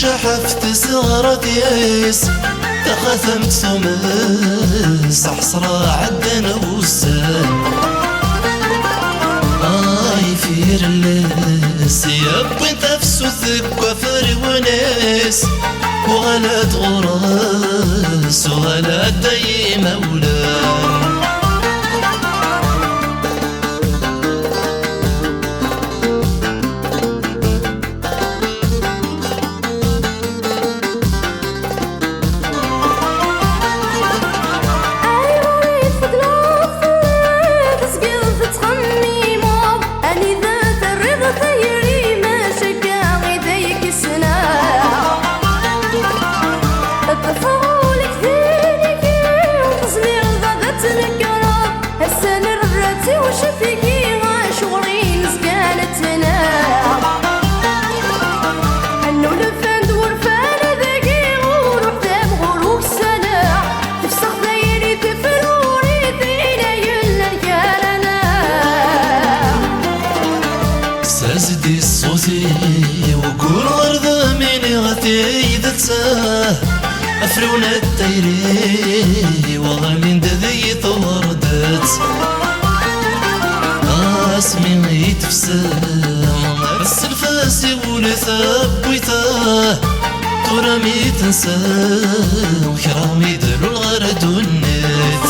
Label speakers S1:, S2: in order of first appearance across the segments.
S1: شحفت صغرة ياس تخاثمت ثمس حصرة عدنا وسان يفير الناس يبي تفسو ثك وفر وناس وغلات غراس وغلات داي مولان زدي صوتي وقول غرض مني غتي ذاتساه أفرون التيري وغالين دذي طوردت اسمي يتفسام بس الفاسي ولثبويته ترامي تنساه وكرامي دلو الغرد والنت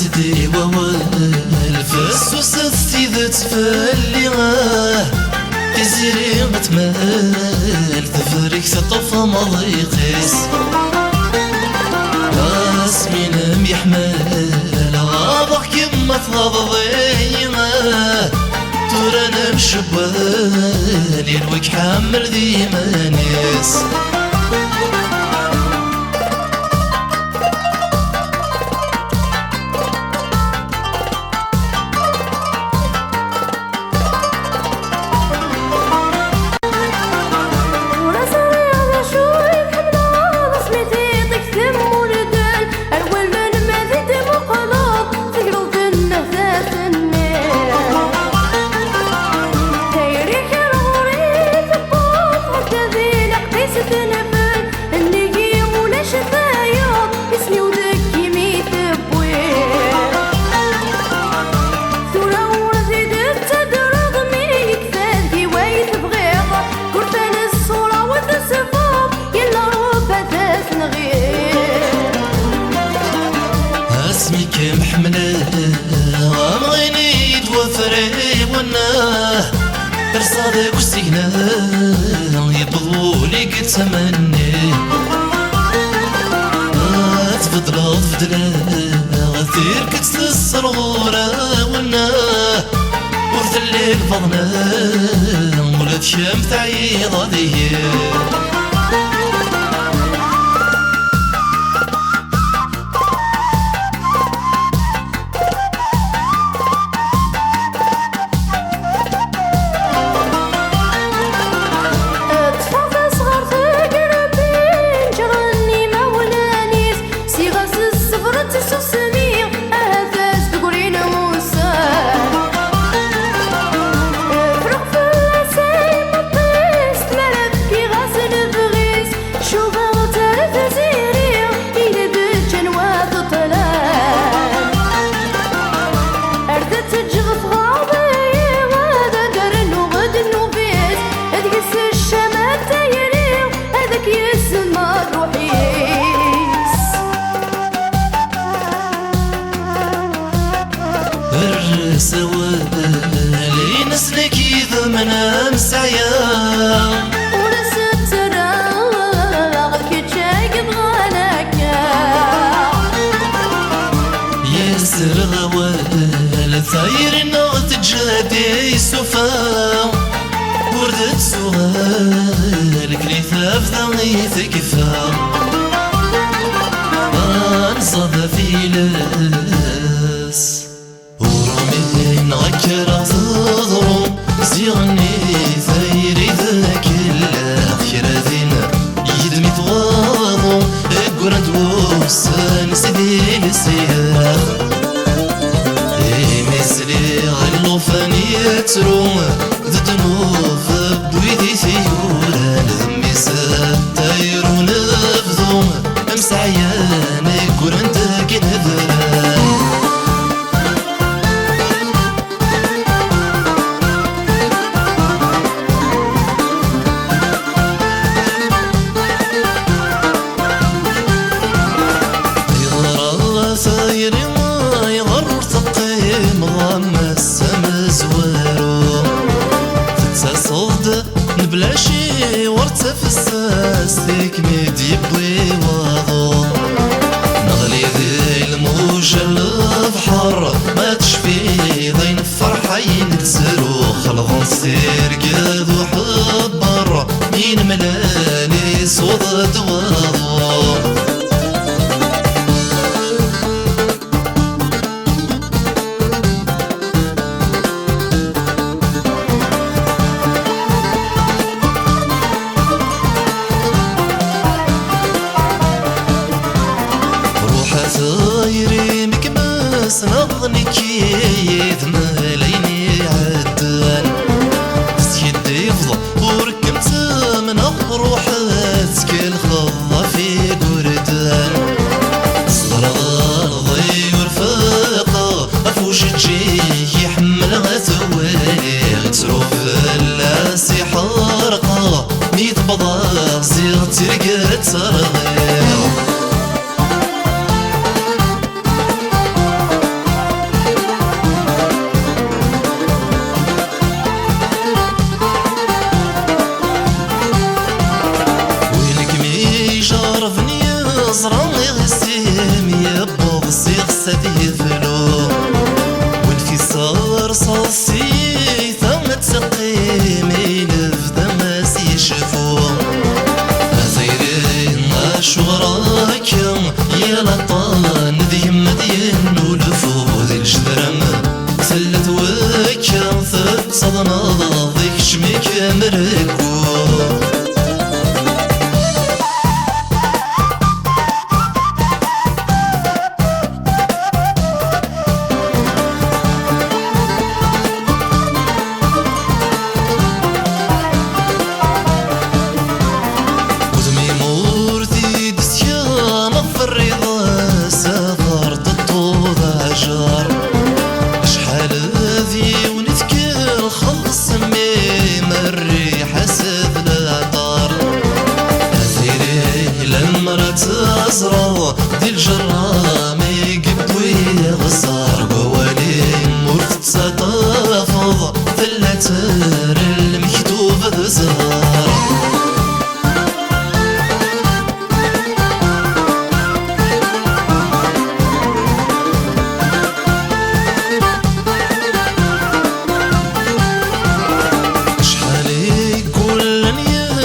S1: زدي والفاس وسدتي ذات فالي تزيري متمال تفريك تطفى مضيقيس اسمين يحمل غابك يما تضينا ترانا مشبال يلوك حامل ديما ناس اسمي كمحمله غامغيني توفري وناه رصادك وسينا يبغولي قد تمني تفضل غثير كتس الصرغورة وناه وثلي الفضنا ولا تشمت عيضة ديه
S2: فرق في السايب الطيس تمرد كي غاسل
S1: ترو ذنوب بويدي ثيوران ذمي ستاير ونفذو امسعيان كورن تاكي نذران يضرى ثايري ما يضر تقيم ضم السما زوارو تتصد نبلاشي ورتفساس ديك ميدي بوي واضو نغلي ذي الموج البحر ما تشفي ضين فرحين تسروخ الغنصير قاد وحبر مين ملاني صوت دواضو ثايري مكماس نظني كيد ماليني عدان تسيدي يفضل وركمت من روحاتك الخضة في قردان صدر ضي ورفاقة افوش تجي يحمل غتوالي تروف اللاسي حارقة ميت بضا زيغ ترقى ترغير زراني غسيم يبوغ سيغ سدي فلو والفصار صاصي ثم تسقيمي نفذا ما سيشفو أثيرين أشغراك يا لطان ذي مدين ولفو ذي الجدرم ثلت وكا ثب صدنا ذيك شميك مركو تزرع دي الجرامي قبوي غصار قوالي مرت تتفض ثلتر المكتوب بزهار شحالي كل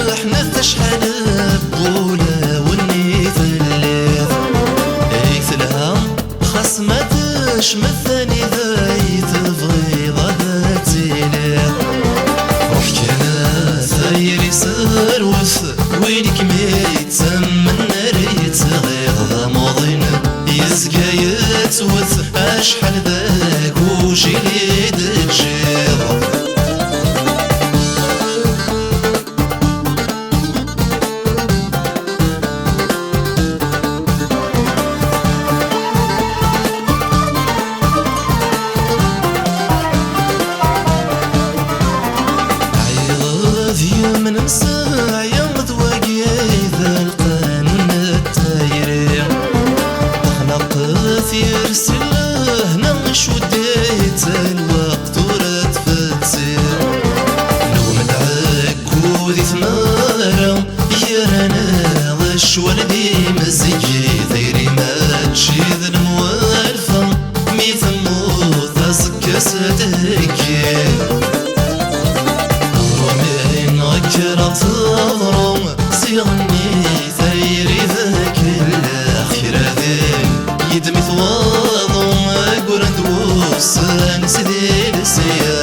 S1: يحنا تشحال بولا مثاني ذاي تبغي ضهتي ليه روح كان ثايري سروث وينك ميت من ريت غير ذا ماضين يزقى يتوث اشحال ذاك وجيلي تجيب من مساع يوم ذواقي ذا القانون التايري اخنق ثير سله نغش وديت الوقت ورد فتسير لو مدعك وذي ثمارة يرانا غش ولدي مزيجي ذيري ما تشيذ الموالفة ميثمو ثاسك ستهكي كرا تضرم صيغني ثيري ذاك الأخير ذي يدمي ثواضم أقول ندوس نسدي لسيا